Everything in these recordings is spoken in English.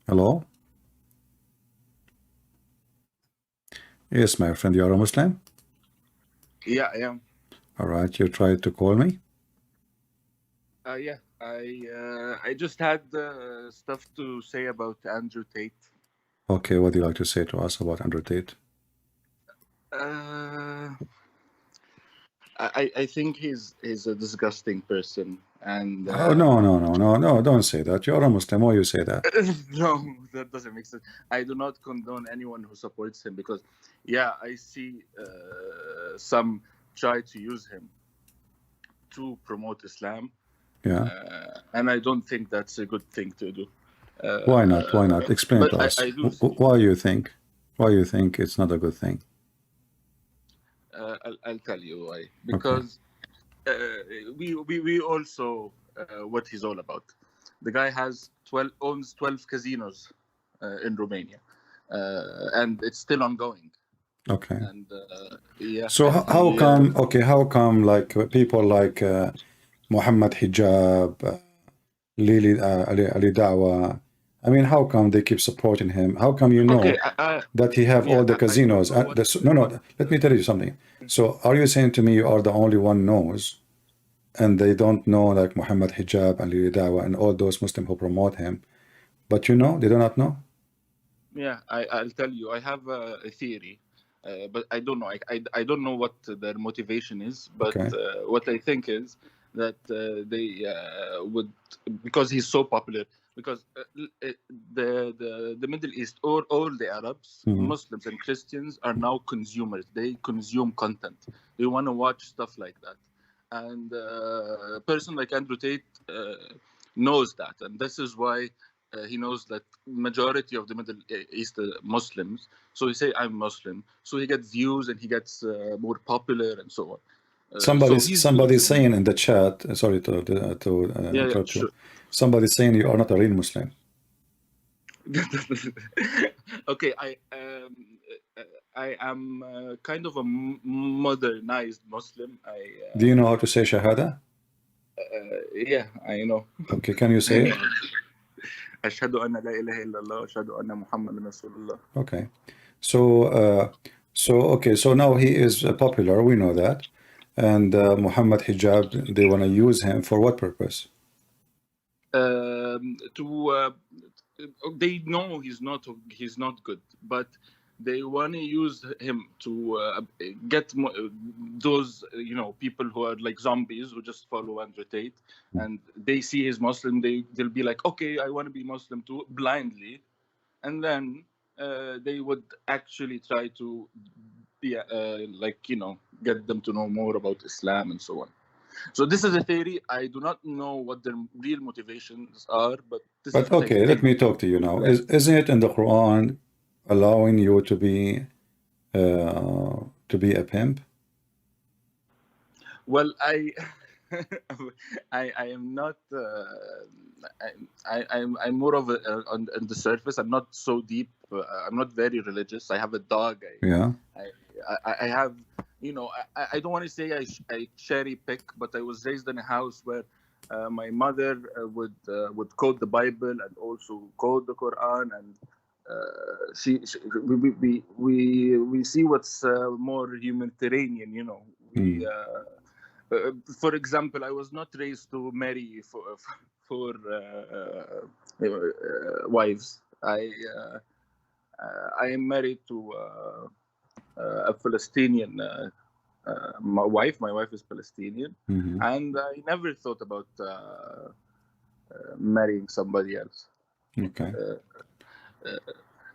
Hello? Yes, my friend, you are a Muslim? Yeah, I am. All right, you tried to call me? Yeah, I just had stuff to say about Andrew Tate. Okay, what do you like to say to us about Andrew Tate? I think he's a disgusting person, and Oh, no, don't say that. You're a Muslim. Why you say that? no, that doesn't make sense. I do not condone anyone who supports him because, yeah, I see some try to use him to promote Islam, Yeah. and I don't think that's a good thing to do. Why not? Why not? Explain But to us. I do see. Why you think? Why you think it's not a good thing? I'll tell you why. Okay. Because we also what he's all about. The guy owns 12 casinos in Romania, and it's still ongoing. Okay. And yeah. So and how he, come, okay, how come like people like Muhammad Hijab, Ali Dawah, I mean, how come they keep supporting him? How come you know Okay. that he have Yeah, all the I don't casinos? know what. No, let me tell you something. So are you saying to me you are the only one knows and they don't know like Muhammad Hijab and Ali Dawah and all those Muslims who promote him, but you know, they do not know? Yeah, I'll tell you. I have a theory, but I don't know. I don't know what their motivation is. But Okay. what I think is that they would, because he's so popular. Because the Middle East, all the Arabs, Muslims and Christians are now consumers. They consume content. They want to watch stuff like that. And a person like Andrew Tate knows that, and this is why he knows that majority of the Middle East Muslims. So he say I'm Muslim. So he gets views and he gets more popular and so on. Somebody's saying in the chat, sorry to Yeah, interrupt you. sure. Somebody's saying you are not a real Muslim. Okay, I am kind of a modernized Muslim. Do you know how to say Shahada? Yeah, I know. Okay, can you say it? أشهد أن لا إله إلا الله وأشهد أن محمدا رسول الله. Okay, so now he is popular, we know that, and Muhammad Hijab, they want to use him for what purpose? They know he's not good, but they want to use him to get those people who are like zombies who just follow Andrew Tate, and they see he's Muslim, they'll be like, okay, I want to be Muslim too, blindly, and then they would actually try to get them to know more about Islam and so on. So this is a theory. I do not know what their real motivations are, but this is what I think. Let me talk to you now. Isn't it in the Quran allowing you to be a pimp? Well, I am not. I'm more of on the surface. I'm not so deep. I'm not very religious. I have a dog. I have. I don't want to say I cherry pick, but I was raised in a house where my mother would quote the Bible and also quote the Quran, and we see what's more humanitarian. For example, I was not raised to marry for wives. I am married to a Palestinian wife. My wife is Palestinian, and I never thought about marrying somebody else. Okay.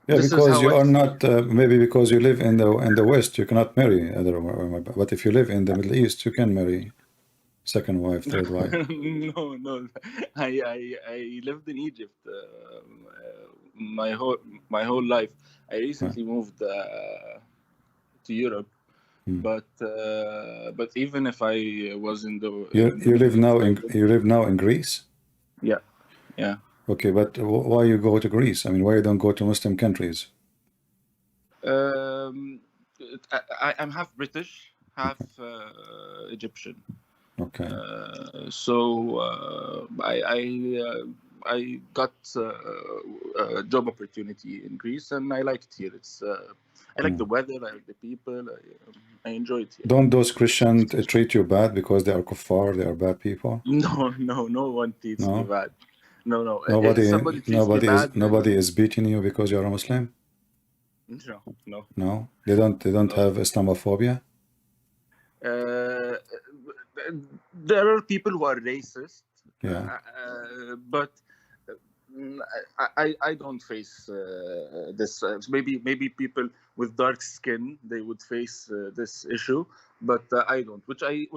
Yeah, because you are not, maybe because you live in the West, you cannot marry other, but if you live in the Middle East, you can marry second wife, third wife. No. I lived in Egypt my whole life. I recently moved to Europe, but even if I was in the you live now in Greece? Yeah. Okay, but why you go to Greece? I mean, why you don't go to Muslim countries? I'm half British, half Egyptian. Okay. So I got a job opportunity in Greece, and I like it here. It's I like the weather, I like the people, I enjoy it here. Don't those Christians treat you bad because they are kuffar, they are bad people? No one treats me bad. No. Nobody, If somebody treats me bad, nobody is beating you because you are a Muslim. No. They don't have Islamophobia. There are people who are racist. Yeah. But I don't face this. Maybe people with dark skin, they would face this issue, but I don't. Which I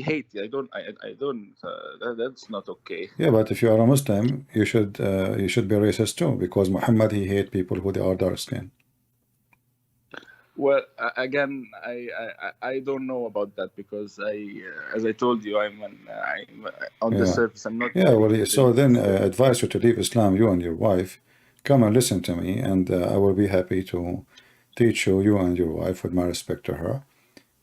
hate. I don't. That's not okay. Yeah, but if you are a Muslim, you should be racist too, because Muhammad, he hate people who they are dark skin. Well, again, I don't know about that, because as I told you, I'm on the surface. I'm not. Yeah, well, so then advise you to leave Islam, you and your wife. Come and listen to me, and I will be happy to teach you and your wife, with my respect to her,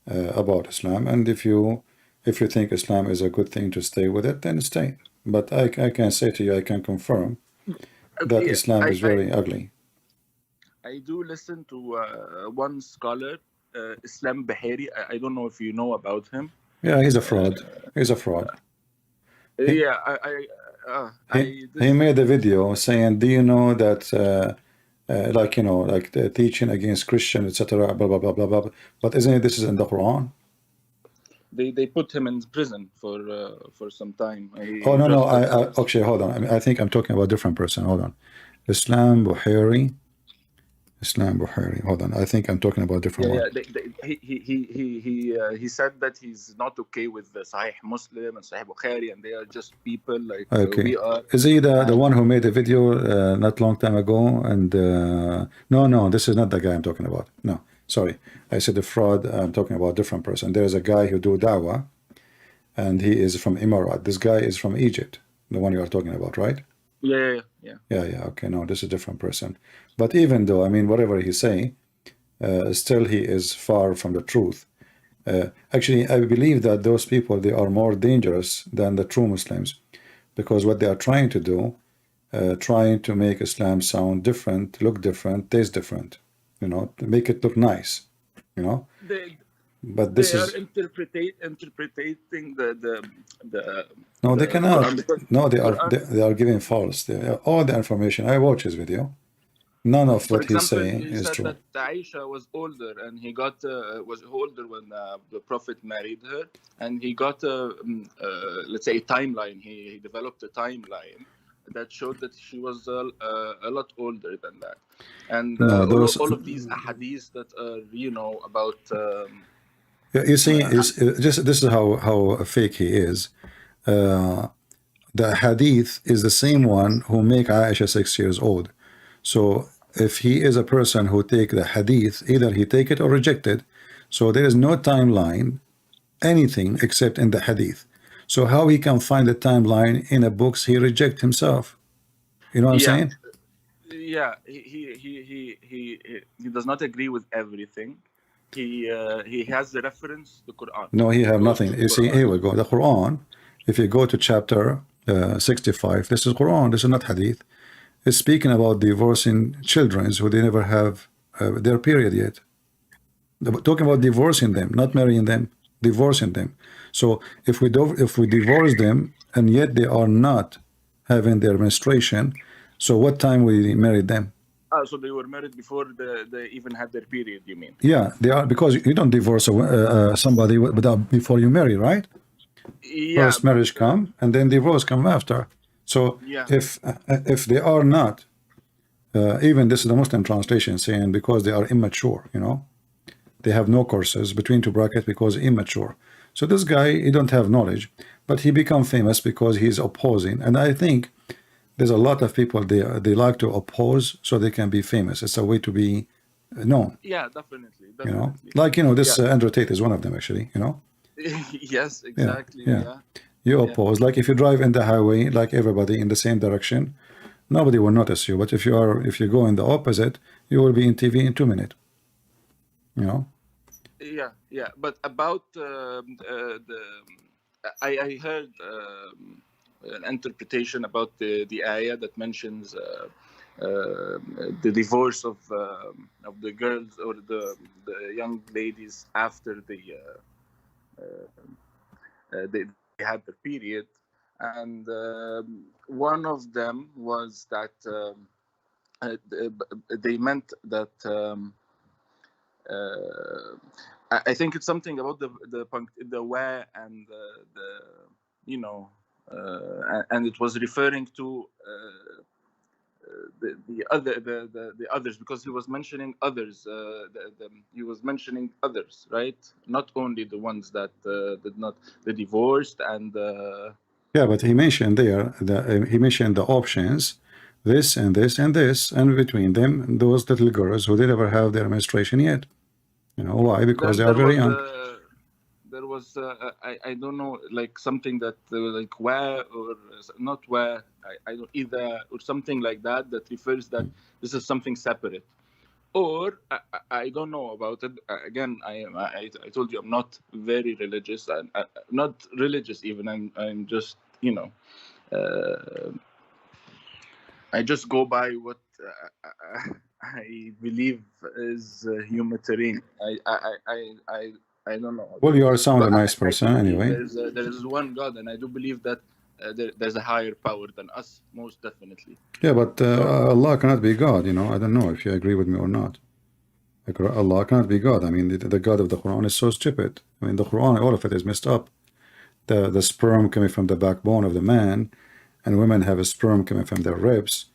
about Islam. And if you think Islam is a good thing to stay with it, then stay. But I can say to you, I can confirm that Islam is very ugly. I do listen to one scholar, Islam Bahari. I don't know if you know about him. Yeah, he's a fraud. He's a fraud. He made a video saying, do you know that like the teaching against Christian, etc., blah blah blah blah blah, but isn't it, this is in the Quran? They put him in prison for some time. No, actually, hold on. I think I'm talking about a different person. Hold on. Islam Bahari. Hold on. I think I'm talking about a different one. He said that he's not okay with the Sahih Muslim and Sahih Bukhari, and they are just people like we are. Is he the one who made a video not long time ago? And no, this is not the guy I'm talking about. No, sorry, I said the fraud. I'm talking about a different person. There is a guy who do Dawah, and he is from Emirat. This guy is from Egypt, the one you are talking about, right? Yeah. Okay, no, this is a different person. But even though, I mean, whatever he say, still he is far from the truth. Actually, I believe that those people, they are more dangerous than the true Muslims, because what they are trying to do, trying to make Islam sound different, look different, taste different, to make it look nice, But this is interpreting the no, they cannot. No, they are giving false. All the information. I watch his video. None of what he's saying is true. That Aisha was older, and he got was older when the Prophet married her, and he got let's say a timeline. He developed a timeline that showed that she was a lot older than that, and all of these ahadiths that are about. You see, this is how fake he is. The hadith is the same one who make Aisha 6 years old. So if he is a person who take the hadith, either he take it or reject it. So there is no timeline, anything except in the hadith. So how he can find the timeline in a books he reject himself? You know what I'm saying? Yeah, he does not agree with everything. He has the reference, the Quran. No, he have nothing. You see, here we go. The Quran, if you go to chapter 65, this is Quran, this is not hadith. It's speaking about divorcing children who they never have their period yet. Talking about divorcing them, not marrying them, divorcing them. So if we divorce them and yet they are not having their menstruation, so what time we married them? So they were married before they even had their period, you mean? Yeah, they are, because you don't divorce somebody before you marry, right? Yeah. First marriage come, and then divorce come after. So if they are not, even this is the Muslim translation saying because they are immature, they have no courses between two brackets because immature. So this guy, he don't have knowledge, but he become famous because he's opposing. And I think there's a lot of people they like to oppose so they can be famous. It's a way to be known. Yeah, definitely. This Andrew Tate is one of them, actually. Yes, exactly. Yeah. You oppose, like if you drive in the highway, like everybody in the same direction, nobody will notice you. But if you go in the opposite, you will be in TV in 2 minutes. Yeah. But about I heard an interpretation about the ayah that mentions the divorce of the girls or the young ladies after they had their period, and one of them was that they meant that I think it's something about the where and and it was referring to the others, because he was mentioning others. He was mentioning others, right? Not only the ones that did not, the divorced and. Yeah, but he mentioned there he mentioned the options, this and this and this, and between them those little girls who did ever have their menstruation yet. You know why? Because they are very young. There was I don't know, like something that like where or not where, I don't either, or something like that refers that this is something separate, or I don't know about it. Again, I told you I'm not very religious. I'm not religious even. I'm just I just go by what I believe is humanitarian. I don't know. Well, you sound a nice person anyway. There is one God, and I do believe that there's a higher power than us, most definitely. Yeah, but Allah cannot be God. You know, I don't know if you agree with me or not. Like, Allah cannot be God. I mean, the God of the Quran is so stupid. I mean, the Quran, all of it is messed up. The sperm coming from the backbone of the man, and women have a sperm coming from their ribs,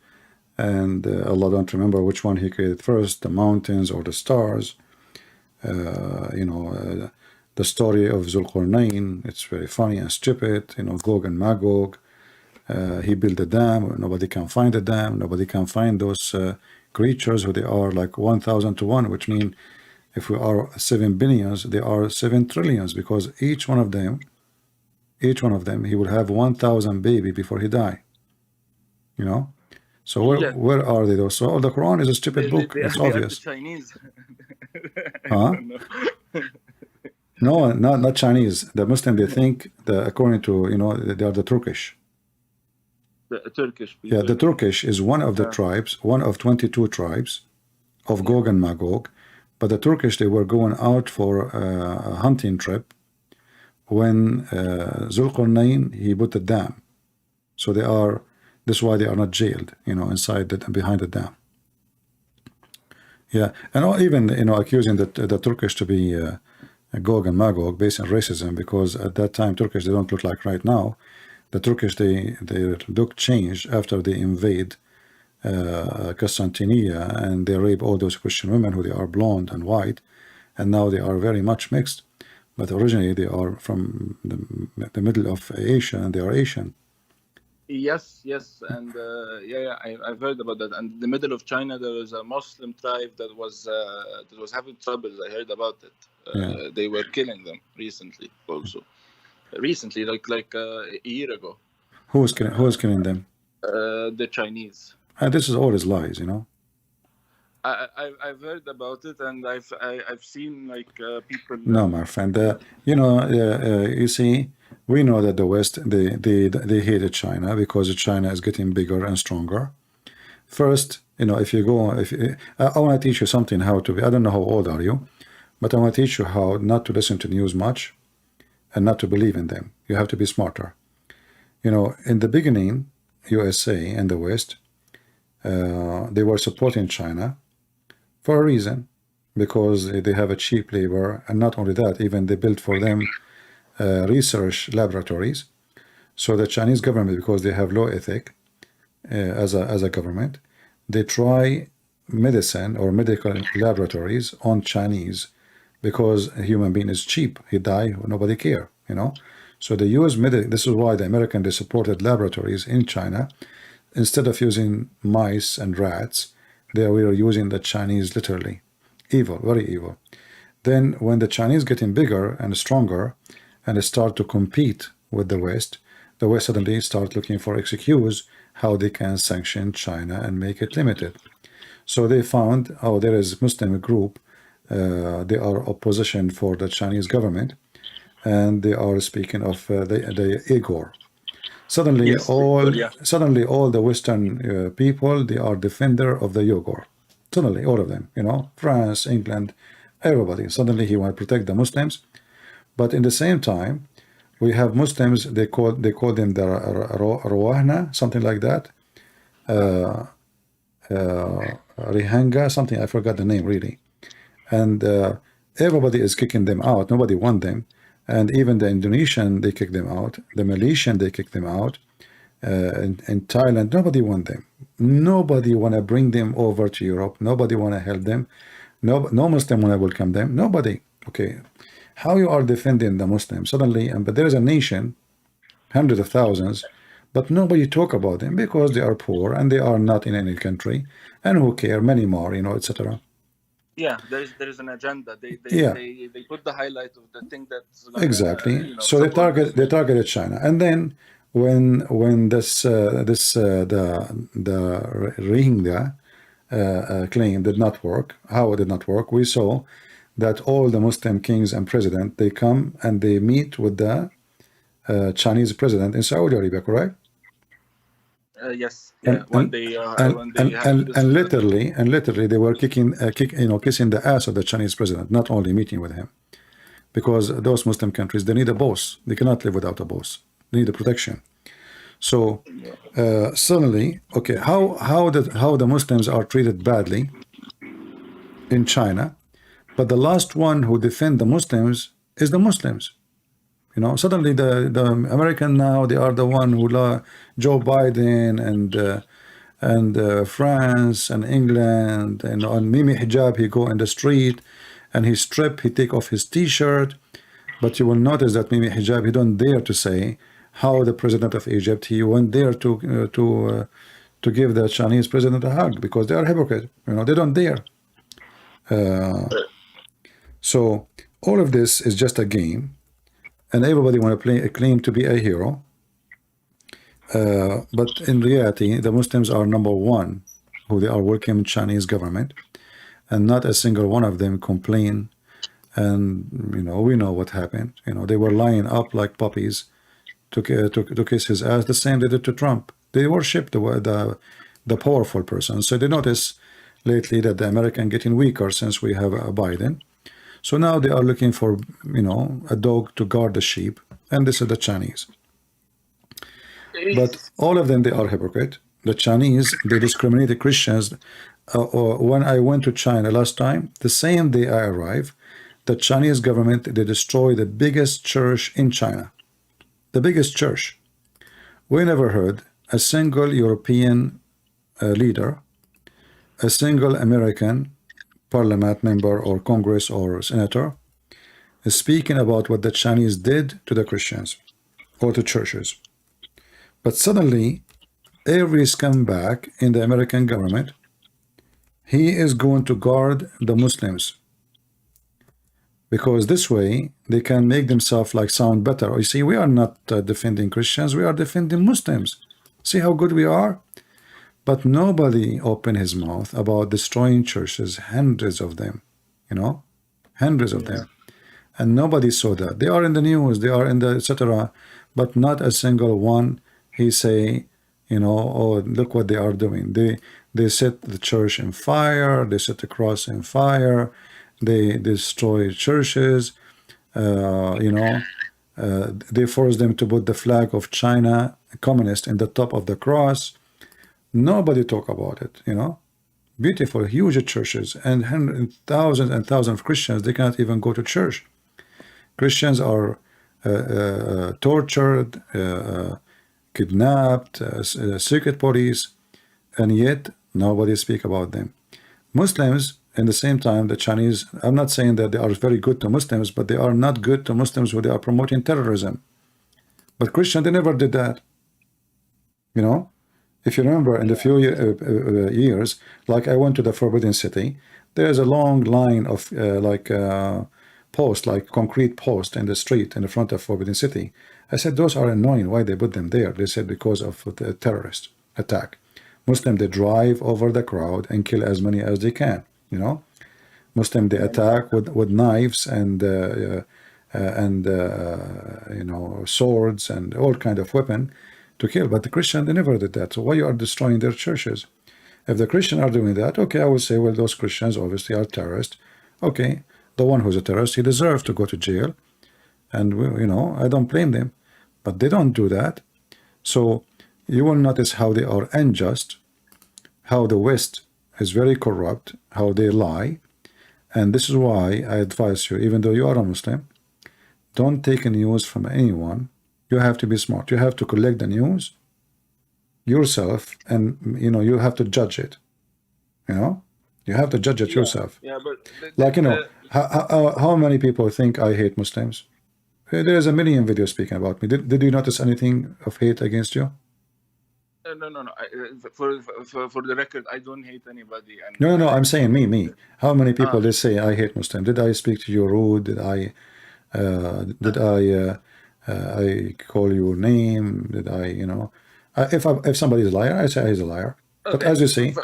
and Allah don't remember which one He created first, the mountains or the stars. The story of Zulqarnain, it's very funny and stupid. Gog and Magog. He built a dam. Nobody can find the dam. Nobody can find those creatures who they are like 1,000 to 1, which means if we are 7 billions, they are 7 trillions, because each one of them, he will have 1,000 baby before he die. So where are they though? So the Quran is a stupid book. It's obvious. The Chinese. Huh? No, not Chinese. The Muslim, they think that according to they are the Turkish. The Turkish people. Yeah, the Turkish is one of the tribes, one of 22 tribes of Gog and Magog. But the Turkish, they were going out for a hunting trip when Zulqarnain, he put the dam. So that's why they are not jailed, inside behind the dam. Yeah, and even accusing the Turkish to be Gog and Magog based on racism, because at that time Turkish, they don't look like right now. The Turkish, their look changed after they invade Constantinople, and they rape all those Christian women who they are blonde and white, and now they are very much mixed. But originally they are from the middle of Asia, and they are Asian. Yes, and I've heard about that. And in the middle of China, there was a Muslim tribe that was having troubles. I heard about it. They were killing them recently, also. Recently, like a year ago. Who was killing them? The Chinese. And this is always lies, I've heard about it, and I've seen people. No, my friend. You see, we know that the West, they hated China because China is getting bigger and stronger. First, if you go, I want to teach you something how to be. I don't know how old are you, but I want to teach you how not to listen to news much, and not to believe in them. You have to be smarter. In the beginning, USA and the West, they were supporting China for a reason, because they have a cheap labor, and not only that, even they built for them research laboratories. So the Chinese government, because they have low ethic as a government, they try medicine or medical laboratories on Chinese, because a human being is cheap. He die, nobody care, So they use this is why the American, they supported laboratories in China. Instead of using mice and rats, we were using the Chinese, literally. Evil, very evil. Then when the Chinese getting bigger and stronger, and they start to compete with the West suddenly start looking for excuse how they can sanction China and make it limited. So they found, there is Muslim group, they are opposition for the Chinese government, and they are speaking of the Uyghur. Suddenly, Yes, spiritual, yeah. suddenly all the Western people, they are defender of the Uyghur. Suddenly, all of them, you know, France, England, everybody. Suddenly, he want to protect the Muslims, but in the same time, we have Muslims. They call them the Rawahna, something like that. Rihanga, something, I forgot the name really. And everybody is kicking them out. Nobody want them. And even the Indonesian, they kick them out. The Malaysian, they kick them out. In Thailand, nobody want them. Nobody want to bring them over to Europe. Nobody want to help them. No Muslim want to welcome them. Nobody. Okay. How you are defending the Muslims suddenly? But there is a nation, hundreds of thousands, but nobody talk about them because they are poor and they are not in any country, and who care, many more, you know, etc. Yeah, there is an agenda. They put the highlight of the thing that's gonna, exactly. You know, so they targeted China, and then when the Rohingya claim did not work, how it did not work, we saw that all the Muslim kings and president, they come and they meet with the Chinese president in Saudi Arabia, correct? Yes, yeah. When they literally they were kissing the ass of the Chinese president, not only meeting with him, because those Muslim countries, they need a boss. They cannot live without a boss. They need a protection. So suddenly, okay, how the Muslims are treated badly in China, but the last one who defend the Muslims is the Muslims. You know, suddenly the American now, they are the one who Joe Biden and France and England, and on Mimi Hijab, he go in the street and he take off his t-shirt, but you will notice that Mimi Hijab, he don't dare to say how the president of Egypt, he won't dare to give the Chinese president a hug, because they are hypocrite. You know, they don't dare. So all of this is just a game. And everybody want to claim to be a hero, but in reality, the Muslims are number one who they are welcoming Chinese government, and not a single one of them complain. And you know, we know what happened. You know, they were lining up like puppies to kiss his ass. The same they did to Trump. They worship the powerful person. So they notice lately that the American getting weaker since we have a Biden. So now they are looking for, you know, a dog to guard the sheep, and this is the Chinese. But all of them, they are hypocrite. The Chinese, they discriminate the Christians. When I went to China last time, the same day I arrived, the Chinese government, they destroyed the biggest church in China. The biggest church. We never heard a single European leader, a single American parliament member or Congress or senator is speaking about what the Chinese did to the Christians or to churches. But suddenly, every scumbag in the American government, he is going to guard the Muslims, because this way they can make themselves like sound better. You see, we are not defending Christians, we are defending Muslims. See how good we are? But nobody opened his mouth about destroying churches, hundreds of them, you know, hundreds of them. And nobody saw that. They are in the news, they are in the etc. But not a single one, he say, you know, oh, look what they are doing. They set the church in fire, they set the cross in fire, they destroy churches, you know, they force them to put the flag of China, communist, in the top of the cross. Nobody talk about it, you know. Beautiful, huge churches, and hundreds, thousands and thousands of Christians, they cannot even go to church. Christians are tortured, kidnapped, secret police, and yet nobody speak about them. Muslims, in the same time, the Chinese, I'm not saying that they are very good to Muslims, but they are not good to Muslims who they are promoting terrorism. But Christians, they never did that, you know. If you remember, in the few years, like I went to the Forbidden City, there's a long line of posts, like concrete posts in the street in the front of Forbidden City. I said, those are annoying. Why they put them there? They said, because of the terrorist attack. Muslim, they drive over the crowd and kill as many as they can, you know. Muslim, they attack with knives and you know, swords and all kind of weapon to kill. But the Christian, they never did that. So why you are destroying their churches? If the Christians are doing that, okay, I would say, well, those Christians obviously are terrorists. Okay, the one who's a terrorist, he deserves to go to jail. And, you know, I don't blame them. But they don't do that. So you will notice how they are unjust, how the West is very corrupt, how they lie. And this is why I advise you, even though you are a Muslim, don't take news from anyone. You have to be smart. You have to collect the news yourself, and you know, you have to judge it. You know, you have to judge it yourself. Yeah, but like, you know, how many people think I hate Muslims? There is a million videos speaking about me. Did you notice anything of hate against you? No. For the record, I don't hate anybody. And No. I'm saying me. How many people they say I hate Muslim? Did I speak to you rude? Did I call your name? Did I, you know? If somebody is a liar, I say he's a liar. But as you see,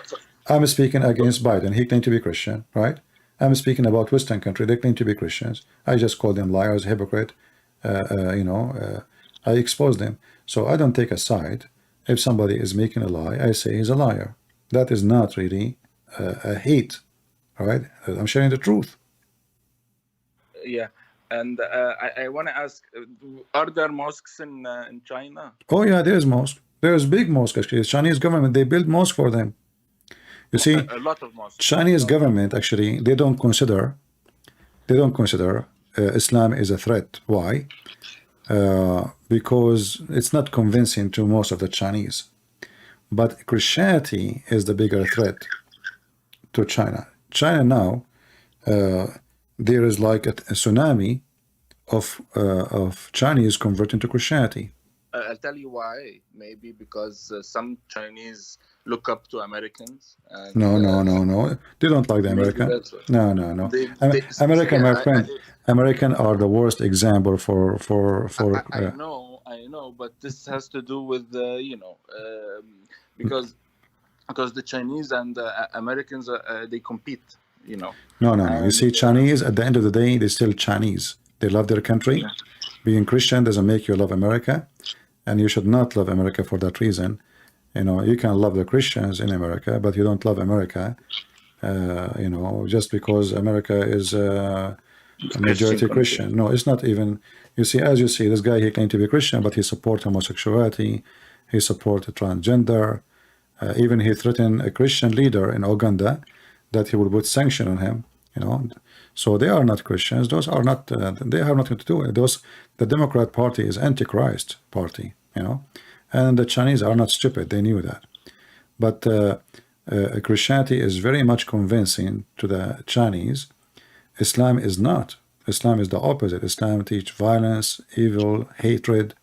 I'm speaking against Biden. He claimed to be Christian, right? I'm speaking about Western country. They claim to be Christians. I just call them liars, hypocrite. You know, I expose them. So I don't take a side. If somebody is making a lie, I say he's a liar. That is not really a hate, all right? I'm sharing the truth. Yeah, and I want to ask, are there mosques in China? Oh yeah, there's mosque. There's big mosque actually. The Chinese government, they build mosque for them. You see, a lot of mosques. Chinese government actually, they don't consider Islam is a threat. Why? Because it's not convincing to most of the Chinese. But Christianity is the bigger threat to China. China now, there is like a tsunami of Chinese converting to Christianity. I'll tell you why. Maybe because some Chinese look up to Americans. And, no. They don't like the American. No. American, my friend. American are the worst example for. I know, but this has to do with you know, because the Chinese and Americans they compete. You know. No. You see, Chinese at the end of the day, they're still Chinese. They love their country. Yeah. Being Christian doesn't make you love America, and you should not love America for that reason. You know, you can love the Christians in America, but you don't love America. You know, just because America is a majority Christian. No, it's not even. You see, as you see, this guy, he claimed to be Christian, but he supports homosexuality. He supports transgender. Even he threatened a Christian leader in Uganda that he would put sanction on him. You know, so they are not Christians. Those are not. They have nothing to do with those. The Democrat Party is Antichrist party. You know, and the Chinese are not stupid. They knew that. But Christianity is very much convincing to the Chinese. Islam is not. Islam is the opposite. Islam teaches violence, evil, hatred.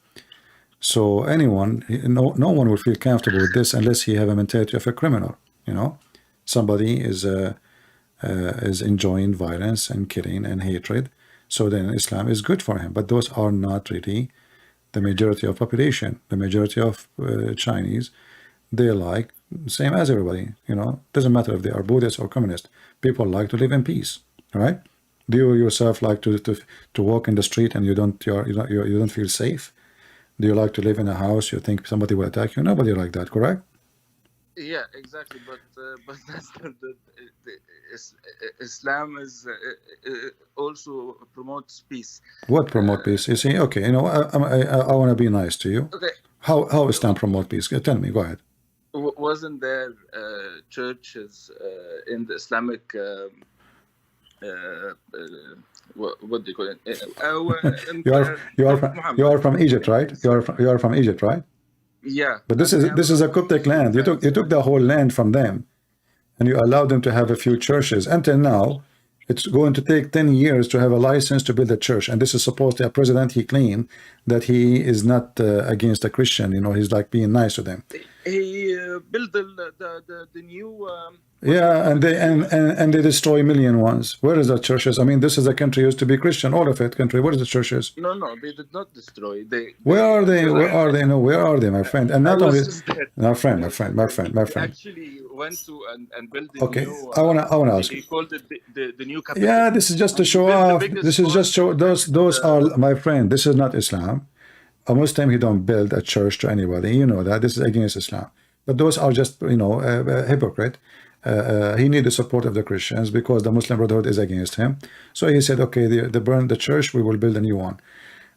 So anyone, no one will feel comfortable with this unless he have a mentality of a criminal. You know, somebody is enjoying violence and killing and hatred. So then Islam is good for him. But those are not really the majority of population. The majority of Chinese, they like same as everybody. You know, doesn't matter if they are Buddhist or communist. People like to live in peace. Right? Do you yourself like to walk in the street and you don't feel safe? Do you like to live in a house you think somebody will attack you? Nobody like that, correct? Yeah, exactly. But that's Islam is also promotes peace. What promote peace? You see, okay, you know, I want to be nice to you. Okay. How Islam promote peace? Tell me. Go ahead. Wasn't there churches in the Islamic? What do you call it? You are from Egypt, right? You are from Egypt, right? Yeah. But this is a Coptic land. You took the whole land from them, and you allowed them to have a few churches. Until now, it's going to take 10 years to have a license to build a church. And this is supposed to a president. He claimed that he is not against a Christian. You know, he's like being nice to them. He built the new. Yeah, and they destroy million ones. Where is the churches? I mean, this is a country used to be Christian, all of it country. Where is the churches? No, they did not destroy. Where are they? Where are they? No, where are they, my friend? And not only, my friend. Actually went to and built the new. I wanna ask. He called it the new capital. Yeah, this is just to show off. This is just show those are, my friend. This is not Islam. A Muslim, he don't build a church to anybody. You know that. This is against Islam. But those are just, you know, hypocrite. He need the support of the Christians because the Muslim Brotherhood is against him. So he said, okay, they burn the church, we will build a new one.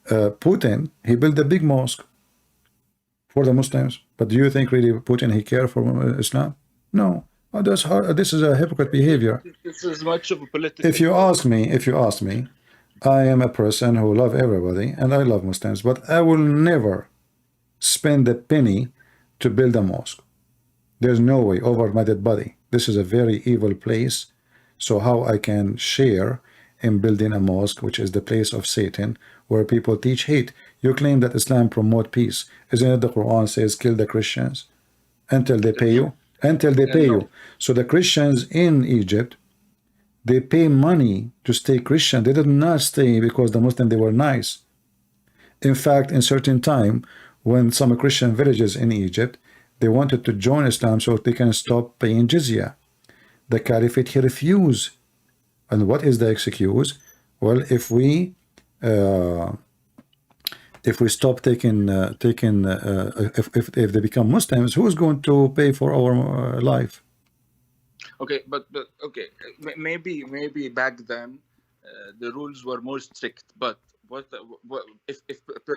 Putin, he built a big mosque for the Muslims. But do you think really Putin, he care for Islam? No. Oh, that's hard. This is a hypocrite behavior. This is much of a political. If you ask me, I am a person who love everybody and I love Muslims, but I will never spend a penny to build a mosque. There's no way over my dead body. This is a very evil place. So how I can share in building a mosque, which is the place of Satan, where people teach hate? You claim that Islam promote peace. Isn't it the Quran says kill the Christians until they pay you? Until they pay you. So the Christians in Egypt, they pay money to stay Christian. They did not stay because the Muslims, they were nice. In fact, in certain time, when some Christian villages in Egypt, they wanted to join Islam so they can stop paying jizya. The Caliphate, he refused. And what is the excuse? Well, if we stop taking, if they become Muslims, who's going to pay for our life? Okay, but okay, maybe back then the rules were more strict. But what if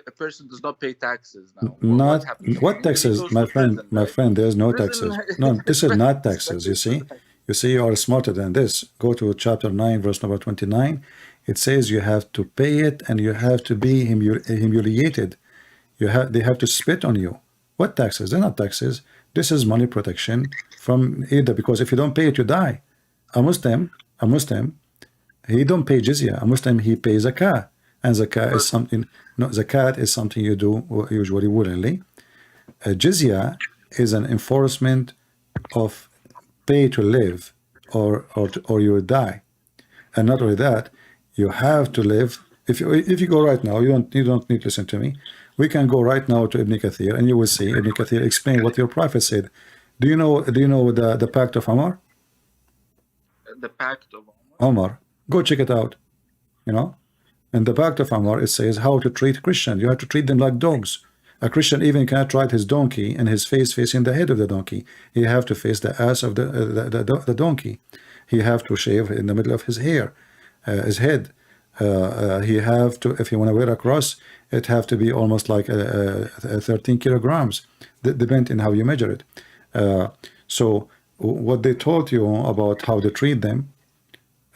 a person does not pay taxes now? Not what taxes, my friend. My friend, there's no taxes. No, this is not taxes. You see, you are smarter than this. Go to chapter 9, verse number 29. It says you have to pay it, and you have to be humiliated. They have to spit on you. What taxes? They're not taxes. This is money protection from either, because if you don't pay it, you die. A Muslim, he don't pay jizya. A Muslim, he pays zakah, and zakah is something. No, zakat is something you do usually willingly. Jizya is an enforcement of pay to live, or you will die. And not only that, you have to live. If you go right now, you don't need to listen to me. We can go right now to Ibn Kathir, and you will see Ibn Kathir explain what your prophet said. Do you know the Pact of Omar? The Pact of Omar. Go check it out. You know, in the Pact of Omar, it says how to treat Christians. You have to treat them like dogs. A Christian even cannot ride his donkey and his face facing the head of the donkey. He have to face the ass of the donkey. He have to shave in the middle of his hair, his head. He have to, if you want to wear a cross, it have to be almost like 13 kilograms, depending on how you measure it. So what they taught you about how to treat them,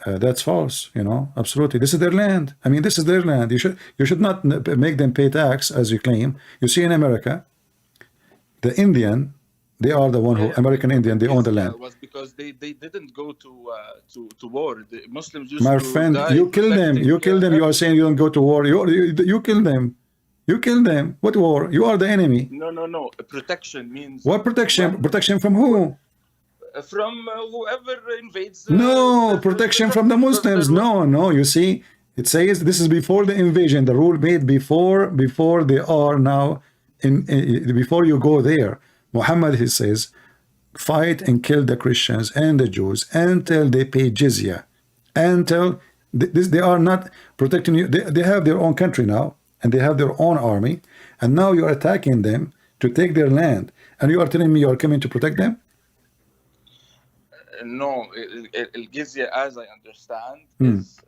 that's false. You know, absolutely. This is their land. I mean, this is their land. You should not make them pay tax, as you claim. You see, in America, the Indian, they are the one who American Indian, they own the land. Was because they didn't go to war. The Muslims used My friend, you kill them. You kill them. You are saying you don't go to war. You kill them. You kill them. What war? You are the enemy. No. Protection means what protection? Protection from who? From whoever invades. No, protection from the Muslims. No. You see, it says this is before the invasion. The rule made before they are now before you go there. Muhammad, he says, fight and kill the Christians and the Jews until they pay jizya. Until they are not protecting you. They have their own country now, and they have their own army, and now you are attacking them to take their land, and you are telling me you are coming to protect them? No, jizya, as I understand, is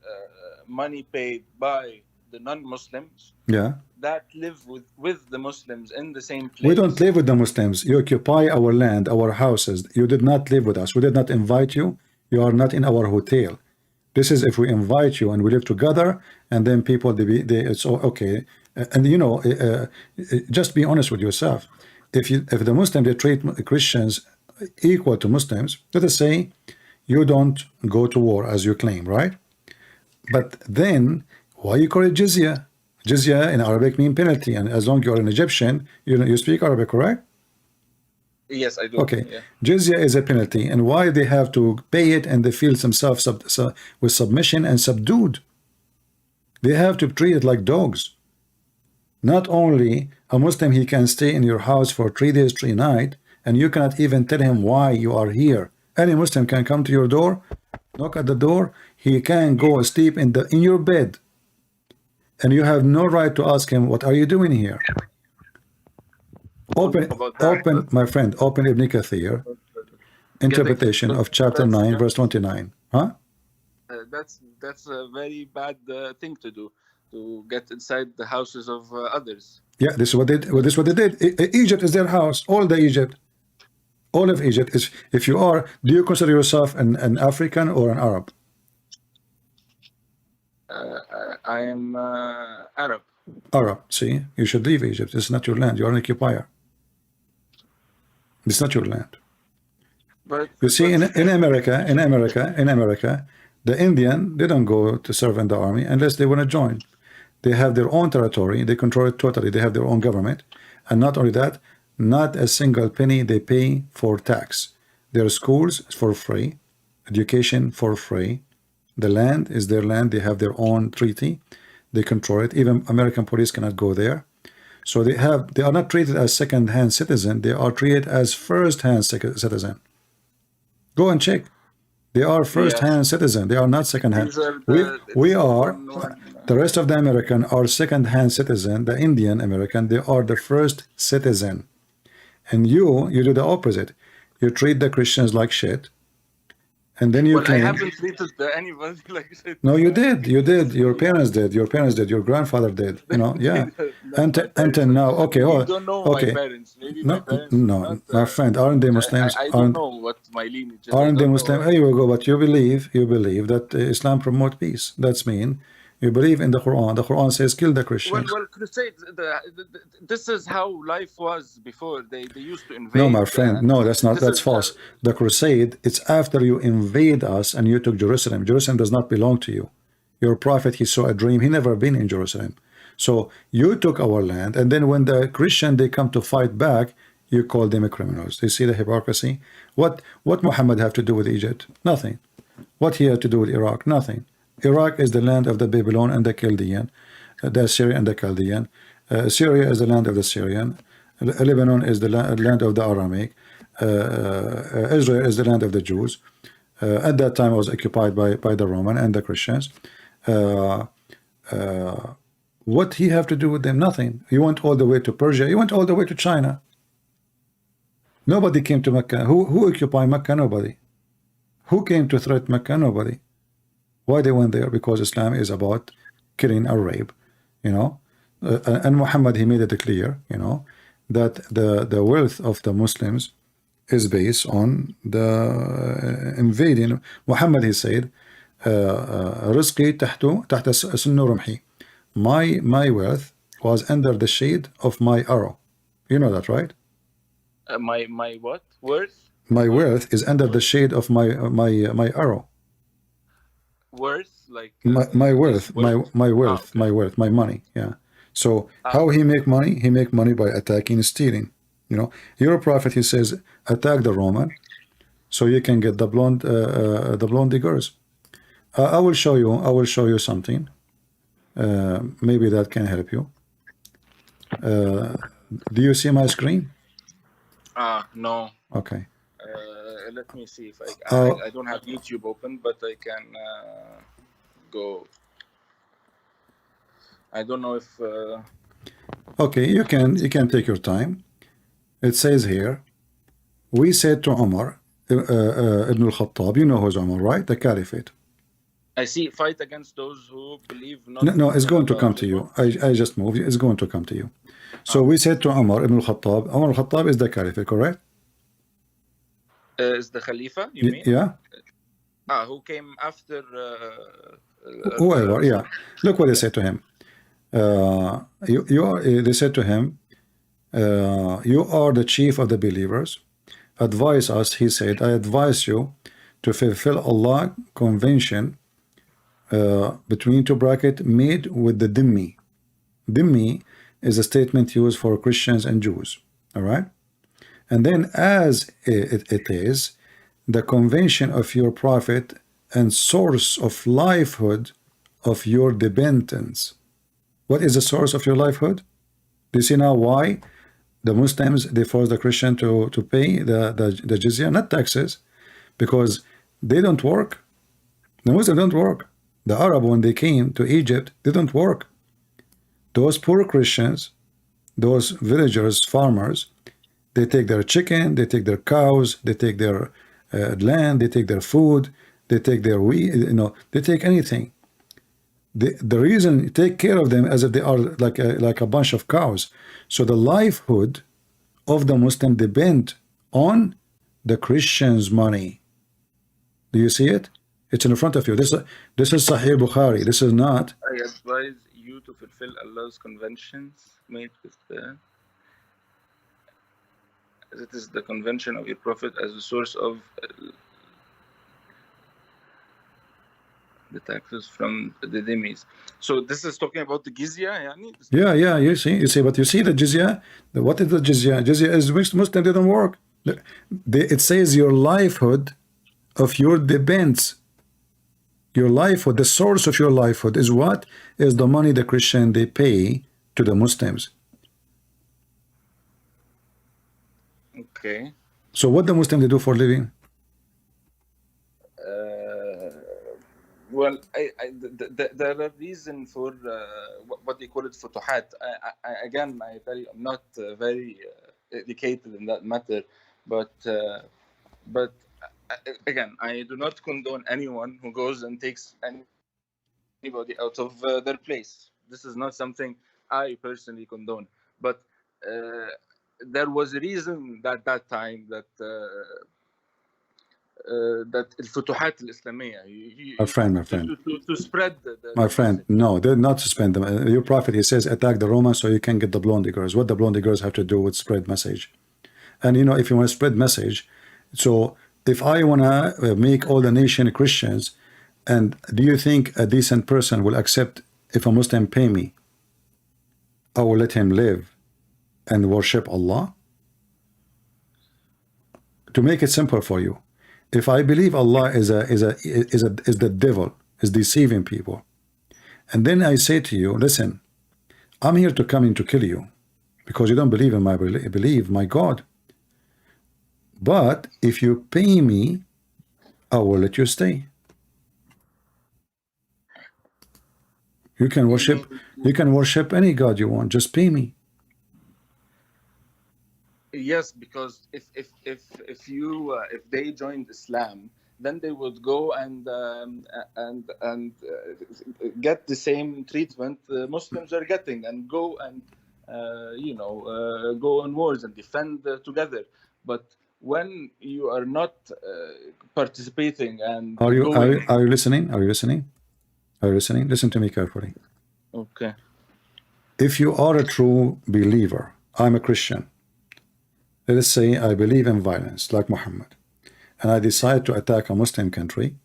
money paid by the non-Muslims. Yeah. That live with the Muslims in the same place. We don't live with the Muslims. You occupy our land, our houses. You did not live with us. We did not invite you. You are not in our hotel. This is if we invite you and we live together, and then people, it's okay. And you know, just be honest with yourself. If the Muslims, they treat Christians equal to Muslims, let us say you don't go to war as you claim, right? But then why you call it jizya? Jizya in Arabic means penalty, and as long as you're an Egyptian, you speak Arabic, correct? Yes, I do. Okay, yeah. Jizya is a penalty, and why they have to pay it, and they feel themselves with submission and subdued. They have to treat it like dogs. Not only a Muslim, he can stay in your house for 3 days, 3 nights, and you cannot even tell him why you are here. Any Muslim can come to your door, knock at the door, he can go sleep in your bed. and you have no right to ask him, what are you doing here? Open, my friend, open Ibn Kathir, interpretation of chapter 9, verse 29. Huh? That's a very bad thing to do, to get inside the houses of others. Yeah, this is what they did. Egypt is their house. All the Egypt, all of Egypt is. If you are, do you consider yourself an African or an Arab? I am Arab. Arab. See, you should leave Egypt. It's not your land. You are an occupier. It's not your land. But you see, in America, the Indian, they don't go to serve in the army unless they want to join. They have their own territory. They control it totally. They have their own government. And not only that, not a single penny they pay for tax. Their schools is for free. Education for free. The land is their land. They have their own treaty. They control it. Even American police cannot go there. So they are not treated as second-hand citizen. They are treated as first-hand citizen. Go and check. They are first-hand citizen. They are not second-hand. We are, the rest of the American are second-hand citizen. The Indian American, they are the first citizen. And you do the opposite. You treat the Christians like shit. And then you claim. I haven't treated anybody like shit. No, you did. You did. Your parents did. Your parents did. Your grandfather did. You know, yeah. Until now, okay. You don't know my parents. Maybe my parents. No, my friend, aren't they Muslims? I don't know what my lineage is. Aren't they Muslim? There you go. But you believe that Islam promotes peace. That's mean. You believe in the Quran. The Quran says kill the Christians. Well, crusades. This is how life was before. They used to invade. No, my friend. No, that's not. That's false. The crusade. It's after you invade us and you took Jerusalem. Jerusalem does not belong to you. Your prophet, he saw a dream. He never been in Jerusalem. So you took our land, and then when the Christian they come to fight back, you call them criminals. You see the hypocrisy. What Muhammad have to do with Egypt? Nothing. What he had to do with Iraq? Nothing. Iraq is the land of the Babylon and the Chaldean, the Syrian and the Chaldean. Syria is the land of the Syrian. Lebanon is the land of the Aramaic. Israel is the land of the Jews. At that time, it was occupied by the Roman and the Christians. What he have to do with them? Nothing. You went all the way to Persia. You went all the way to China. Nobody came to Mecca. Who occupied Mecca? Nobody. Who came to threat Mecca? Nobody. Why they went there? Because Islam is about killing or rape, you know. And Muhammad, he made it clear, you know, that the wealth of the Muslims is based on the invading. Muhammad, he said, "Rizqi tahta sunnu rumhi." My wealth was under the shade of my arrow. You know that, right? My what? Worth? My wealth is under the shade of my arrow. Worth, like my worth, my money. Yeah. So how he make money? He make money by attacking and stealing. You know, your prophet, he says, attack the Roman, so you can get the blonde diggers. I will show you something. Maybe that can help you. Do you see my screen? No. Okay. Let me see if I don't have YouTube open, but I can go. I don't know if. Okay, you can take your time. It says here, we said to Umar ibn al-Khattab, you know who's Umar, right? The Caliphate. I see fight against those who believe not. No, it's going to come to you. I just moved. It's going to come to you. So we said to Umar ibn al-Khattab. Umar al-Khattab is the Caliphate, correct? Is the Khalifa, you mean? Yeah. Who came after whoever, yeah. Look what they said to him. They said to him, you are the chief of the believers. Advise us, he said, I advise you to fulfill Allah convention between two brackets made with the dhimmi. Dhimmi is a statement used for Christians and Jews. All right. And then as it is the convention of your prophet and source of livelihood of your dependents. What is the source of your livelihood? Do you see now why the Muslims, they force the Christian to pay the jizya, not taxes, because they don't work. The Muslims don't work. The Arab, when they came to Egypt, they don't work. Those poor Christians, those villagers, farmers, they take their chicken, they take their cows, they take their land, they take their food, they take their wheat, they take anything. The reason you take care of them as if they are like a bunch of cows. So the livelihood of the Muslim depend on the Christians' money. Do you see it? It's in front of you. This is Sahih Bukhari. This is not. I advise you to fulfill Allah's conventions made with it is the convention of your Prophet as a source of the taxes from the dhimmis. So this is talking about the jizya, yani? Yeah, you see, but you see the jizya. What is the jizya? Jizya is which Muslim didn't work. It says your livelihood of your depends. Your livelihood, the source of your livelihood is what? Is the money the Christian they pay to the Muslims. Okay. So what the Muslim they do for living? Well, there are reason for what they call it futuhat. Again, I tell you, I'm not very educated in that matter, but again, I do not condone anyone who goes and takes anybody out of their place. This is not something I personally condone, but there was a reason at that time that that الفتوحات الإسلامية my friend to spread my friend, no, they're not to spend them. Your prophet, he says, attack the Romans so you can get the blonde girls. What the blonde girls have to do with spread message? And if you want to spread message, so if I want to make all the nation Christians, and do you think a decent person will accept if a Muslim pay me? I will let him live and worship Allah? To make it simple for you, if I believe Allah is the devil, is deceiving people, and then I say to you, listen, I'm here to come in to kill you because you don't believe in my God. But if you pay me, I will let you stay. You can worship any God you want. Just pay me. Yes, because if they joined Islam, then they would go and get the same treatment Muslims are getting, and go and go on wars and defend together. But when you are not participating and are you listening? Are you listening? Listen to me carefully. Okay. If you are a true believer, I'm a Christian. Let us say I believe in violence like Muhammad, and I decide to attack a Muslim country,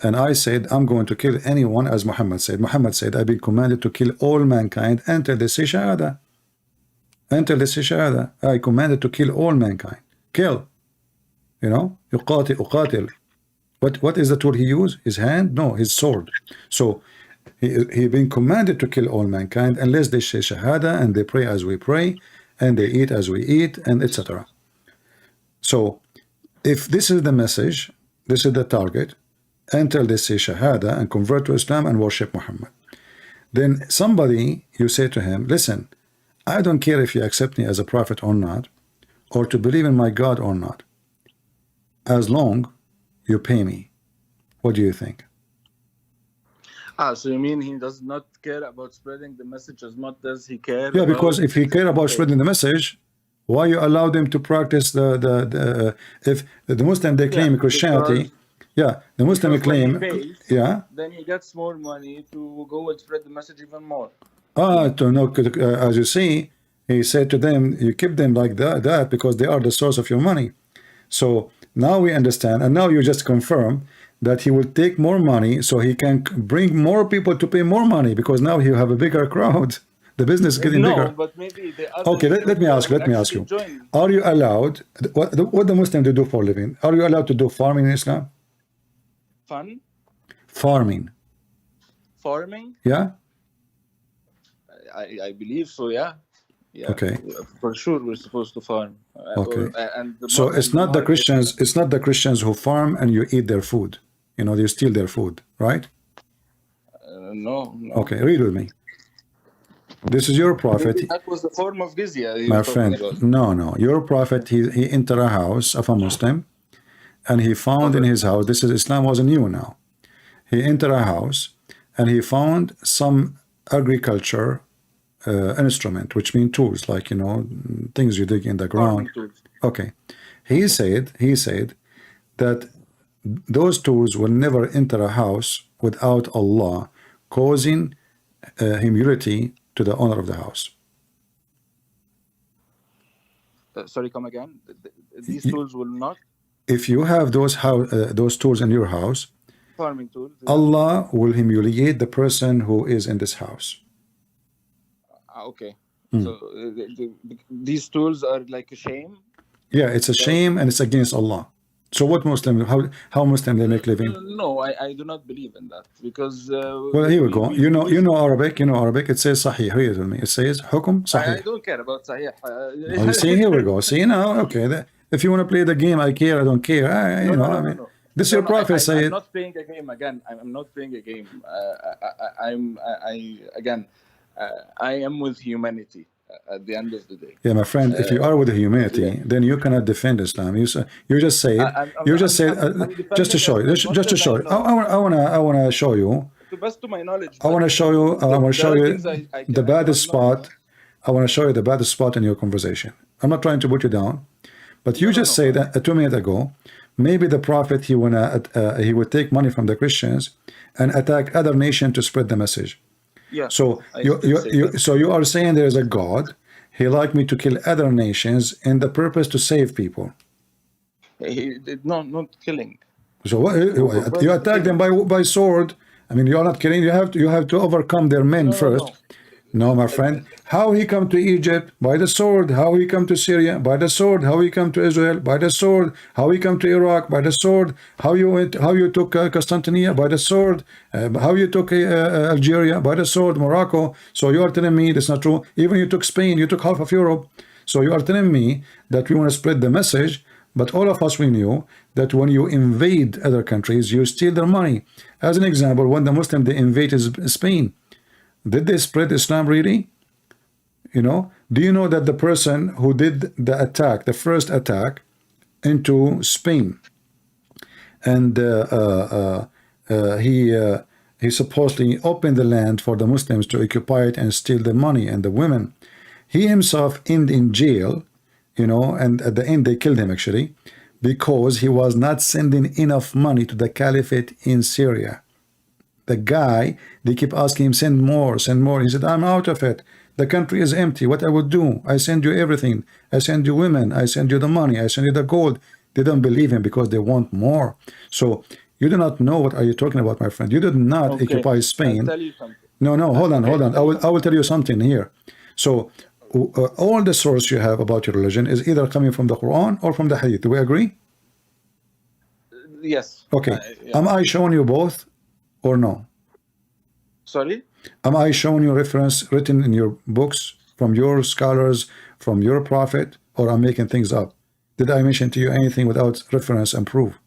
and I said I'm going to kill anyone as Muhammad said. Muhammad said I've been commanded to kill all mankind until they say shahada. Until they say shahada, I commanded to kill all mankind. Kill. Uqatil. What is the tool he used? His hand? No, his sword. So he been commanded to kill all mankind unless they say shahada and they pray as we pray and they eat as we eat, and etc. So if this is the message, this is the target, until they say shahada and convert to Islam and worship Muhammad, then somebody, you say to him, listen, I don't care if you accept me as a prophet or not, or to believe in my God or not, as long you pay me. What do you think? So you mean he does not care about spreading the message as much as he cares? Yeah, because if he care about spreading the message, why you allow them to practice if the Muslim they claim Christianity? Yeah, the Muslim claim. Yeah. Then he gets more money to go and spread the message even more. As you see, he said to them, you keep them like that because they are the source of your money. So now we understand, and now you just confirm that he will take more money so he can bring more people to pay more money, because now you have a bigger crowd. The business is getting bigger. But maybe the other. Okay, let me ask you. Are you allowed, what the Muslims do for a living? Are you allowed to do farming in Islam? Fun? Farming. Farming? Yeah? I believe so, yeah. Yeah, okay. For sure, we're supposed to farm. Okay. So it's not the Christians. It's not the Christians who farm and you eat their food. You steal their food, right? No. Okay, read with me. This is your prophet. Maybe that was the form of jizya. My friend, no. Your prophet, he entered a house of a Muslim, and he found in his house, this is Islam wasn't new now. He entered a house, and he found some agriculture instrument, which mean tools, like, you know, things you dig in the ground. Okay. He said that those tools will never enter a house without Allah causing humility to the owner of the house. Sorry, come again. These tools will not. If you have those tools in your house, farming tools, Allah will humiliate the person who is in this house. Okay. So these tools are like a shame. Yeah, it's a shame and it's against Allah. So what Muslim, how Muslim they make living? No, I do not believe in that, because well, here we go. You know Arabic. It says Sahih. Read it with me. It says Hukum Sahih. I don't care about Sahih. You see, here we go. See now, okay. If you want to play the game, I care. I don't care. No. This is your prophet saying. I'm not playing a game again. I'm not playing a game. I am with humanity at the end of the day. Yeah, my friend, if you are with humanity, then you cannot defend Islam. You just say it. Just to show you. Just to show you. I wanna show you. To best to my knowledge. I wanna show you. The baddest spot. I wanna show you the baddest spot in your conversation. I'm not trying to put you down, but you just said that 2 minutes ago. Maybe the prophet he would take money from the Christians and attack other nations to spread the message. Yeah. So you are saying there is a God. He like me to kill other nations in the purpose to save people. Not killing. So what, you attack them by sword. I mean, you are not killing. You have to overcome their men first. No, my friend. How he come to Egypt? By the sword. How he come to Syria? By the sword. How he come to Israel? By the sword. How he come to Iraq? By the sword. How you took Constantinople? By the sword. How you took Algeria? By the sword. Morocco. So you are telling me that's not true. Even you took Spain. You took half of Europe. So you are telling me that we want to spread the message, but all of us, we knew that when you invade other countries, you steal their money. As an example, when the Muslims they invaded Spain, did they spread Islam really? You know, do you know that the person who did the attack, the first attack into Spain, and he supposedly opened the land for the Muslims to occupy it and steal the money and the women. He himself ended in jail, you know, and at the end they killed him actually, because he was not sending enough money to the caliphate in Syria. The guy, they keep asking him, send more, send more. He said, I'm out of it. The country is empty. What I would do? I send you everything. I send you women. I send you the money. I send you the gold. They don't believe him because they want more. So you do not know what are you talking about, my friend. You did not occupy Spain. I'll tell you something. No, hold on. I will tell you something here. So all the source you have about your religion is either coming from the Quran or from the Hadith. Do we agree? Yes. Okay. Am I showing you both or no? Sorry? Am I showing you reference written in your books from your scholars, from your prophet, or I'm making things up? Did I mention to you anything without reference and proof?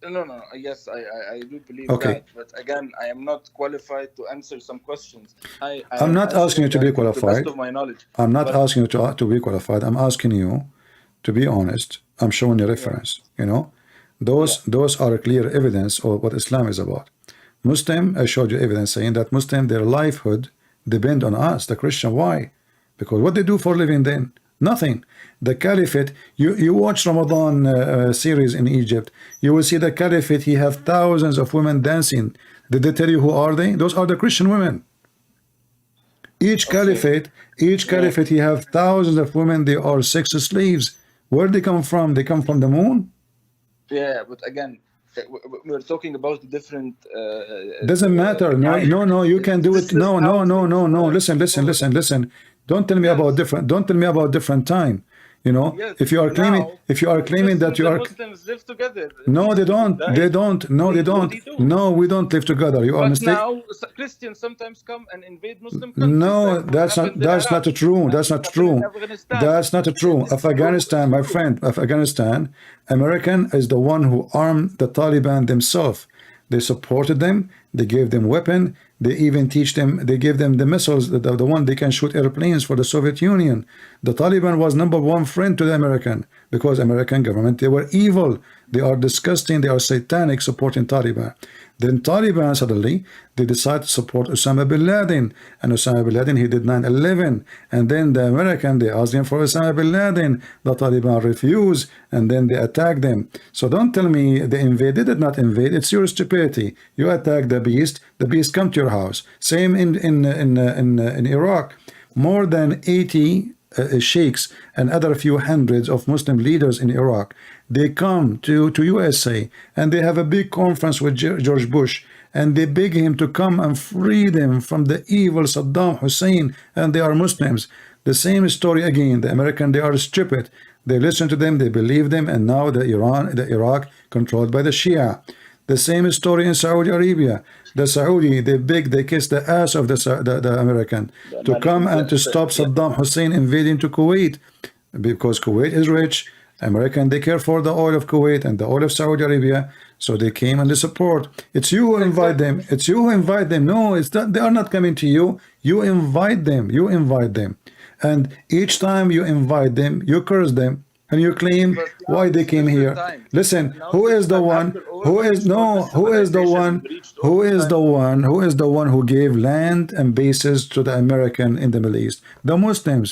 No. Yes, I do believe that. But again, I am not qualified to answer some questions. I'm not asking you to be qualified. To the best of my knowledge. I'm not asking you to be qualified. I'm asking you to be honest. I'm showing you reference. You know, those are clear evidence of what Islam is about. Muslim, I showed you evidence saying that Muslim, their livelihood depend on us, the Christian. Why? Because what they do for living then? Nothing. The caliphate, you watch Ramadan series in Egypt, you will see the caliphate, he have thousands of women dancing. Did they tell you who are they? Those are the Christian women. Each caliphate, he have thousands of women, they are sex slaves. Where they come from? They come from the moon? Yeah, but again, we're talking about different doesn't matter. No, you can do it. No. Listen. Don't tell me about different time. You know, yes, if you are claiming that you are Muslims live together. No, they don't. No, we don't live together. You are mistaken. Now Christians sometimes come and invade Muslim countries. No, that's not true. That's not true. Afghanistan, my friend, Afghanistan, American is the one who armed the Taliban themselves. They supported them. They gave them weapon. They even teach them. They gave them the missiles, the one they can shoot airplanes for the Soviet Union. The Taliban was #1 friend to the American, because American government, they were evil. They are disgusting. They are satanic, supporting Taliban. Then Taliban suddenly, they decide to support Osama bin Laden, and Osama bin Laden, he did 9/11, and then the American, they asked him for Osama bin Laden. The Taliban refused, and then they attacked them. So don't tell me they invaded. They did not invade. It's your stupidity. You attack the beast come to your house. Same in Iraq. More than 80 sheikhs and other few hundreds of Muslim leaders in Iraq, they come to USA, and they have a big conference with George Bush, and they beg him to come and free them from the evil Saddam Hussein, and they are Muslims. The same story again. The American, they are stupid. They listen to them, they believe them, and now the Iraq controlled by the Shia. The same story in Saudi Arabia. The Saudi, they kiss the ass of the American to come and to stop Saddam Hussein invading to Kuwait, because Kuwait is rich. American, they care for the oil of Kuwait and the oil of Saudi Arabia, so they came and they support. It's you who invite them. It's you who invite them. No, it's not, they are not coming to you. You invite them. You invite them, and each time you invite them, you curse them. And you claim why they came here. Listen, who is the one who gave land and bases to the American in the Middle East? The Muslims.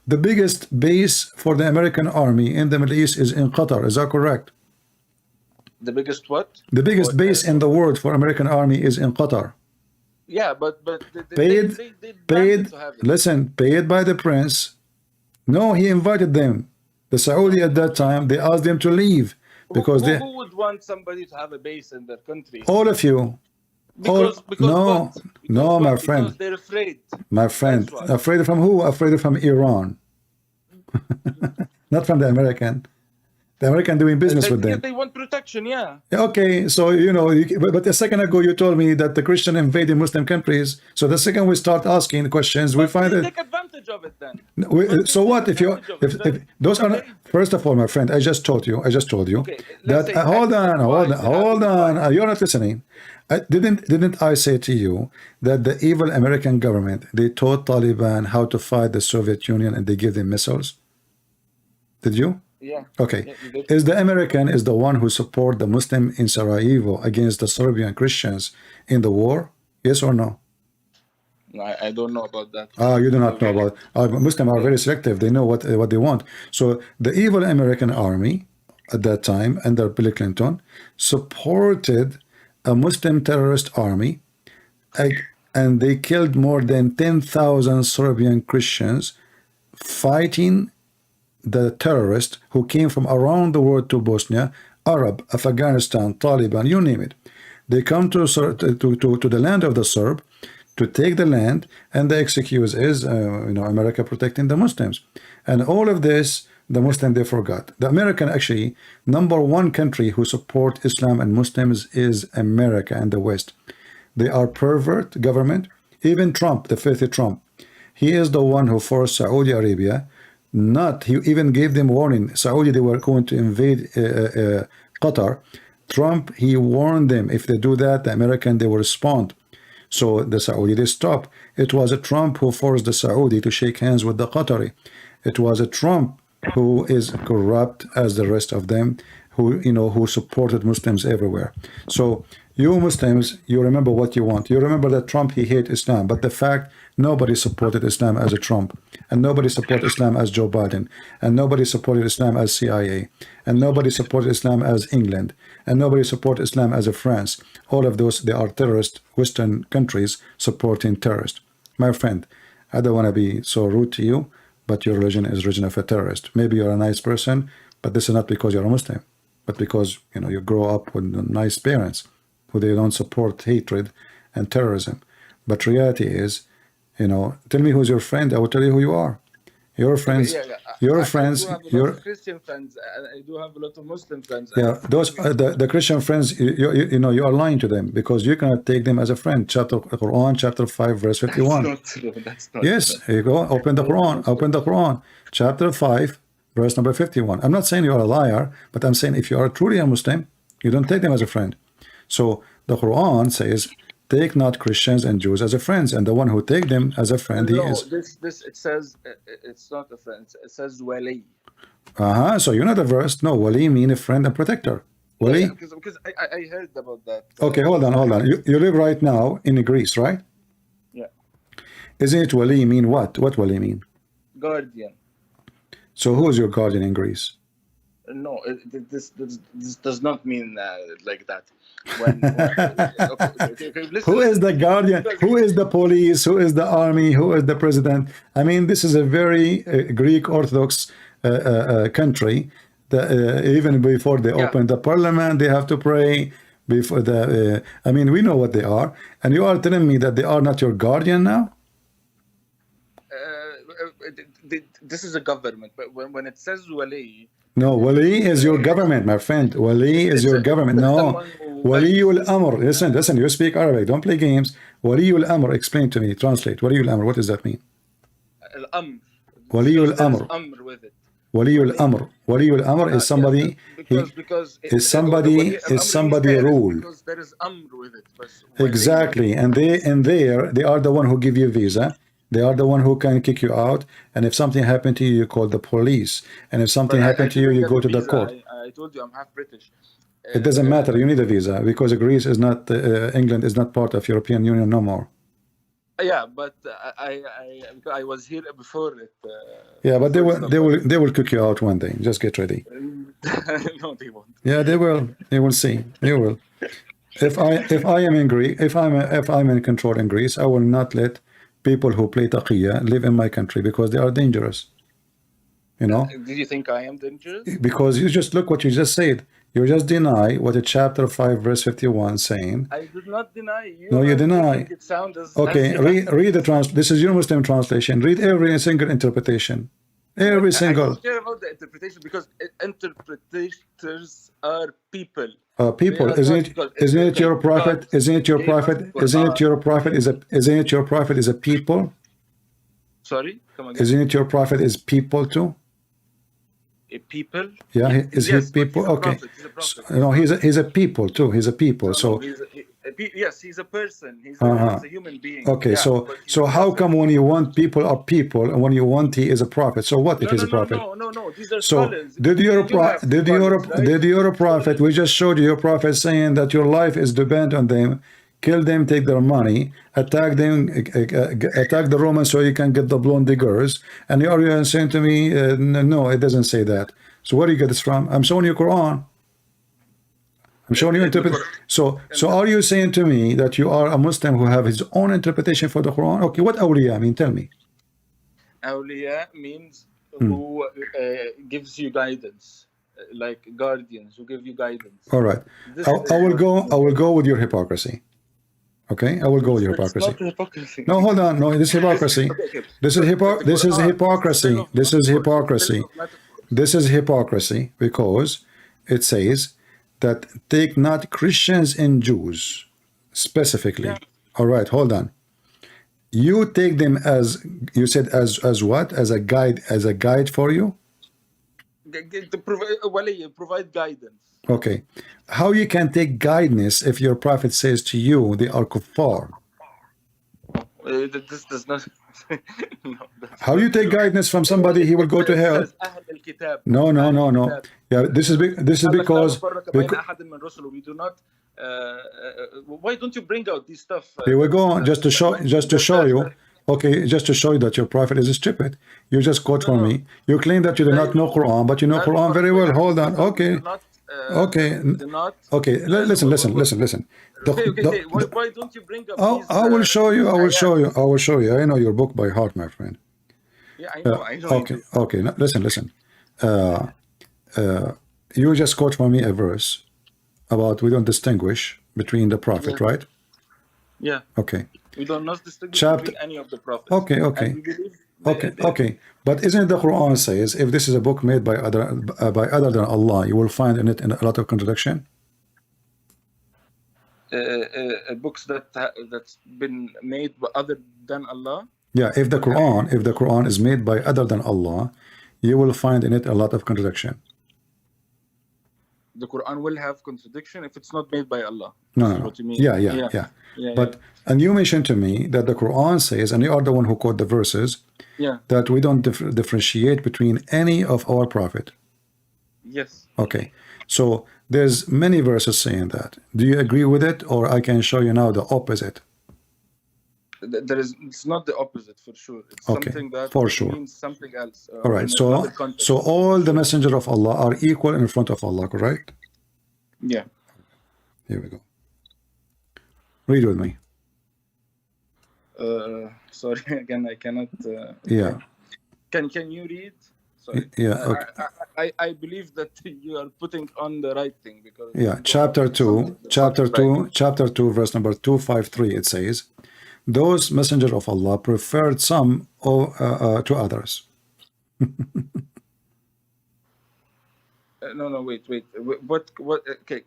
The biggest base for the American army in the Middle East is in Qatar. Is that correct? The biggest what? The biggest base in the world for American army is in Qatar. Yeah, but paid listen, paid by the prince. No, he invited them. The Saudi at that time, they asked them to leave, because who would want somebody to have a base in their country? All of you. No, my friend. Because they're afraid. My friend, afraid from who? Afraid from Iran. Not from the American. The American doing business with them. They want protection, yeah. Okay, so but a second ago you told me that the Christian invaded Muslim countries. So the second we start asking questions, we find that take advantage of it then. So what if those are not, first of all, my friend, I just told you that hold on, you're not listening. Didn't I say to you that the evil American government, they taught Taliban how to fight the Soviet Union, and they give them missiles? Did you? Yeah. Okay. Is the American is the one who support the Muslim in Sarajevo against the Serbian Christians in the war? Yes or no? I don't know about that. You do not know about. Muslims are very selective. They know what they want. So the evil American army at that time under Bill Clinton supported a Muslim terrorist army, and they killed more than 10,000 Serbian Christians fighting the terrorists who came from around the world to Bosnia, Arab, Afghanistan, Taliban, you name it. They come to the land of the Serb to take the land, and the excuse is, America protecting the Muslims. And all of this, the Muslim, they forgot. The American, actually, #1 country who support Islam and Muslims is America and the West. They are pervert government. Even Trump, the filthy Trump, he is the one who forced Saudi Arabia. He even gave them warning. Saudi, they were going to invade Qatar. Trump, he warned them, if they do that, the American, they will respond. So the Saudi, they stop. It was a Trump who forced the Saudi to shake hands with the Qatari. It was a Trump who is corrupt as the rest of them, who supported Muslims everywhere. So you Muslims, you remember what you want. You remember that Trump, he hated Islam, but the fact, nobody supported Islam as a Trump, and nobody supported Islam as Joe Biden, and nobody supported Islam as CIA, and nobody supported Islam as England, and nobody supported Islam as a France. All of those, they are terrorist Western countries supporting terrorists. My friend, I don't want to be so rude to you, but your religion is religion of a terrorist. Maybe you're a nice person, but this is not because you're a Muslim, but because you grow up with nice parents who they don't support hatred and terrorism. But reality is, tell me who's your friend, I will tell you who you are. Your friends, your friends, your Christian friends. I do have a lot of Muslim friends. Yeah, those the Christian friends. You are lying to them, because you cannot take them as a friend. Quran chapter 5 verse 51. That's not true. That's not yes, true. here you go. Open the Quran. Open the Quran. Chapter 5 verse number 51. I'm not saying you are a liar, but I'm saying if you are truly a Muslim, you don't take them as a friend. So the Quran says, take not Christians and Jews as a friends, and the one who take them as a friend, he is. This it says it's not a friend. It says wali. So you know the verse. No, wali mean a friend and protector. Wali. Yeah, because I heard about that. Okay, hold on. You live right now in Greece, right? Yeah. Isn't it wali mean what? What wali mean? Guardian. So who is your guardian in Greece? No, this does not mean like that. Who is the guardian? Who is the police? Who is the army? Who is the president? I mean, this is a very Greek Orthodox country. Even before they open the parliament, they have to pray. Before the, I mean, we know what they are, and you are telling me that they are not your guardian now? This is a government, but when it says wali. No, wali is your government, my friend. Wali is your government. No, waliul amr. Listen, you speak Arabic. Don't play games. Waliul amr. Explain to me. Translate. Waliul amr. What does that mean? Al-amr. Waliul amr. Amr with it. Waliul amr. Waliul amr is somebody. Because is somebody rule. Because there is amr with it. Exactly, and they are the one who give you visa. They are the one who can kick you out, and if something happened to you, you call the police, and if something happened to you, you go to the court. I told you I'm half British. It doesn't matter. You need a visa because Greece is not, England is not part of European Union no more. Yeah, but I was here before it. Yeah, but they will kick you out one day. Just get ready. No, they won't. Yeah, they will. They will see. They will. If I am in Greece, if I'm in control in Greece, I will not let people who play taqiyya live in my country because they are dangerous. You know? Did you think I am dangerous? Because you just look what you just said. You just deny what a chapter 5 verse 51 saying. I did not deny you. No, you deny. It sounds as okay, read the this is your Muslim translation. Read every single interpretation. Every single. I don't care about the interpretation because interpreters are people. People, isn't it your prophet? Isn't it your prophet? Isn't it your prophet is a people? Sorry, come again. Isn't it your prophet is people too? A people? Yeah, is yes, he people? He's okay. prophet. No, he's a people too. He's a people. So yes, he's a person. He's a human being. Okay, yeah, so how come when you want people are people and when you want he is a prophet? So what if he's a prophet? No. These are so scholars. did your prophet? We just showed you your prophet saying that your life is dependent on them. Kill them, take their money, attack them, attack the Romans so you can get the blonde diggers. And you are saying to me, no, it doesn't say that. So where do you get this from? I'm showing you Quran. I'm showing you interpretation. So are you saying to me that you are a Muslim who have his own interpretation for the Quran? Okay, what awliya mean? Tell me. Awliya means who gives you guidance, like guardians who give you guidance. All right. I will go with your hypocrisy. Okay, I will go with your hypocrisy. Not hypocrisy. No, hold on. No, this is hypocrisy. This is hypocrisy. This is hypocrisy. This is hypocrisy because it says that take not Christians and Jews specifically. Yeah. All right, hold on. You take them as you said as what? As a guide for you? Provide guidance. Okay. How you can take guidance if your prophet says to you they are kuffar? This does not. No, how you take guidance from somebody he will go to hell? No. Yeah, this is because we do not. Why don't you bring out this stuff? Here we go. Just to show you. Okay, just to show you that your prophet is stupid. You just quote from me. You claim that you do not know Quran, but you know Quran very well. Hold on. Okay. Okay. Listen. Okay. Why don't you bring up these, I will show you. I know your book by heart, my friend. Yeah, I know. Okay. Listen. You just quote from me a verse about we don't distinguish between the prophet, right? Yeah. Okay. We don't not distinguish between any of the prophets. Okay. Okay. But isn't the Quran says if this is a book made by other than Allah, you will find in it a lot of contradiction? Books that's been made by other than Allah. Yeah, if the Quran is made by other than Allah, you will find in it a lot of contradiction. the Quran will have contradiction if it's not made by Allah. No, This is no, no. what you mean. Yeah. But and you mentioned to me that the Quran says, and you are the one who quote the verses, that we don't differentiate between any of our prophet. Yes. Okay. So there's many verses saying that. Do you agree with it, or I can show you now the opposite? It's not the opposite for sure. It's something that for sure means something else. All right. So all the messenger of Allah are equal in front of Allah, correct? Yeah. Here we go. Read with me. Sorry, again, I cannot. Yeah. Can you read? Sorry. Yeah. Okay. I believe that you are putting on the right thing because. Yeah. Chapter 2, verse number 253. It says, "Those messenger of Allah preferred some to others." No, wait. What? Okay.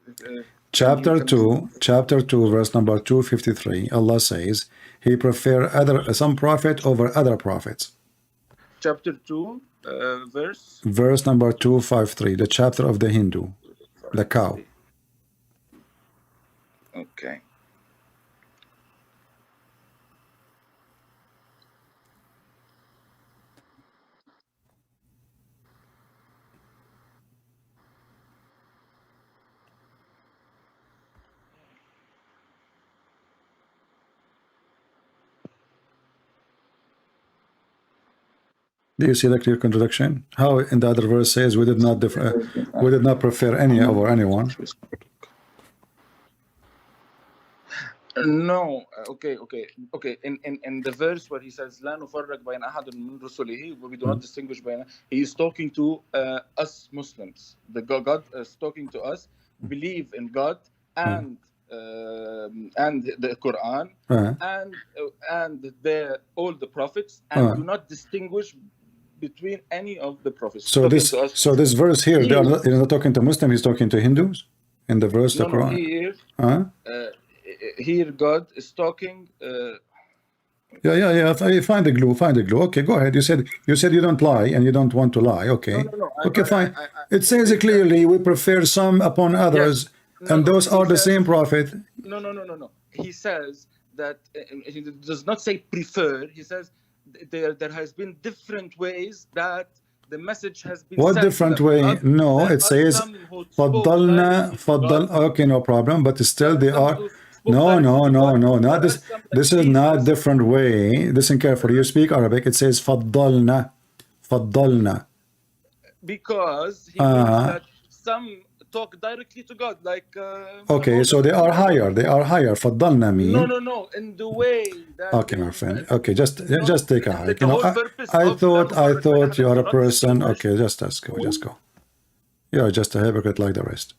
Chapter 2, verse number 253. Allah says He prefer some prophet over other prophets. Chapter 2, verse number 253. The chapter of the Hindu, the cow. Okay. Do you see the clear contradiction? How in the other verse says we did not prefer any over anyone. No, okay. In the verse where he says "La nufarriq bayna ahadin min rusulihi," we do not distinguish bayna. He is talking to us Muslims. The God is talking to us. Believe in God and the Quran and all the prophets, and do not distinguish between any of the prophets. So this verse here, they are not talking to Muslims. He's talking to Hindus. In the verse, the Quran. Here God is talking. Yeah. Find the glue. Okay, go ahead. You said you don't lie and you don't want to lie. Okay. No. Okay, fine. It says clearly we prefer some upon others, and those are the same prophet. No. He says that he does not say prefer. He says there has been different ways that the message has been. What different way? No, it says faddalna. Okay, no problem. But still they are. No. Not this. This is not different way. Listen carefully. You speak Arabic. It says faddalna. Because he means that some talk directly to God, like. Okay, so they are higher. Faddalna mean. No. In the way that. Okay, my friend. Okay, just take a hike. I thought you are a person. Okay, just go. You are just a hypocrite like the rest.